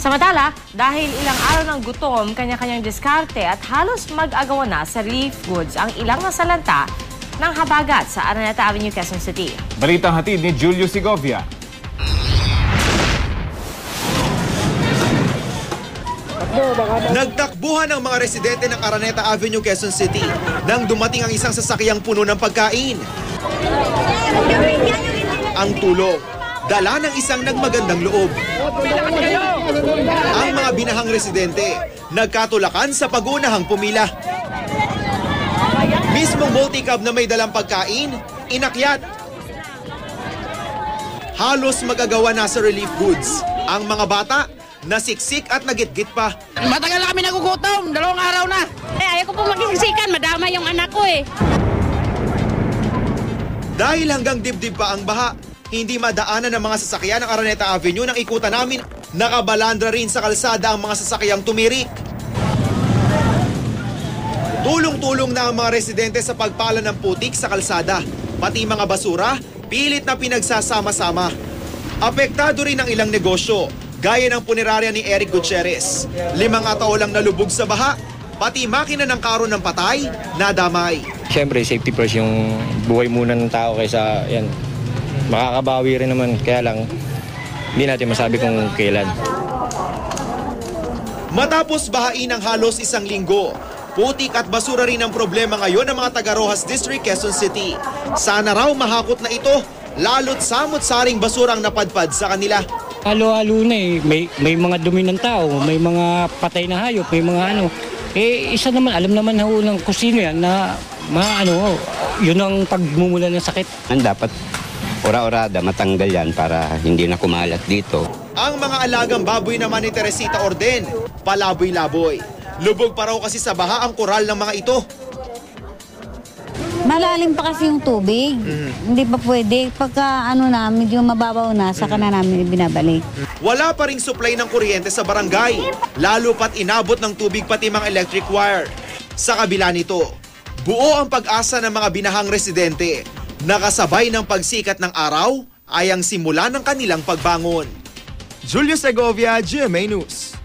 Samantala, dahil ilang araw ng gutom, kanya-kanyang diskarte at halos mag-agawa na sa relief goods ang ilang nasalanta ng habagat sa Araneta Avenue, Quezon City. Balitang hatid ni Julio Segovia. Nagtakbuhan ang mga residente ng Araneta Avenue, Quezon City nang dumating ang isang sasakyang puno ng pagkain. Ang tulong, dala ng isang nagmagandang loob. Ang mga binahang residente, nagkatulakan sa pagunahang pumila. Mismong multi-cab na may dalang pagkain, inakyat. Halos magagawa na sa relief goods. Ang mga bata, nasiksik at nagitgit pa. Matagal na kami nagugutom, 2 araw na. Ayaw ko po magsiksikan, madama yung anak ko eh. Dahil hanggang dibdib pa ang baha, hindi madaanan ng mga sasakyan ng Araneta Avenue nang ikutan namin. Nakabalandra rin sa kalsada ang mga sasakyang tumirik. Tulong-tulong na ang mga residente sa pagpala ng putik sa kalsada. Pati mga basura, pilit na pinagsasama-sama. Apektado rin ang ilang negosyo, gaya ng punerarya ni Eric Gutierrez. 5 katao lang nalubog sa baha, pati makina ng karo ng patay, nadamay. Siyempre, safety first yung buhay muna ng tao kaysa yan. Makakabawi rin naman, kaya lang hindi natin masabi kung kailan. Matapos bahain ng halos 1 linggo, putik at basura rin ang problema ngayon ng mga taga Roxas District, Quezon City. Sana raw mahakot na ito, lalo't samot-saring basura ang napadpad sa kanila. Halo-halo na eh. May mga dumi ng tao, may mga patay na hayop, may mga ano. Isa naman, alam naman ng kusino yan na yun ang pagmumula ng sakit. Dapat ora-orada matanggal yan para hindi na kumalat dito. Ang mga alagang baboy naman ni Teresita Orden, palaboy-laboy. Lubog pa raw kasi sa baha ang koral ng mga ito. Malalim pa kasi yung tubig. Hindi pa pwede. Pagka medyo mababaw na, saka na namin binabalik. Wala pa ring supply ng kuryente sa barangay. Lalo pat inabot ng tubig pati mga electric wire. Sa kabila nito, buo ang pag-asa ng mga binahang residente. Nakasabay ng pagsikat ng araw ay ang simula ng kanilang pagbangon. Julio Segovia, GMA News.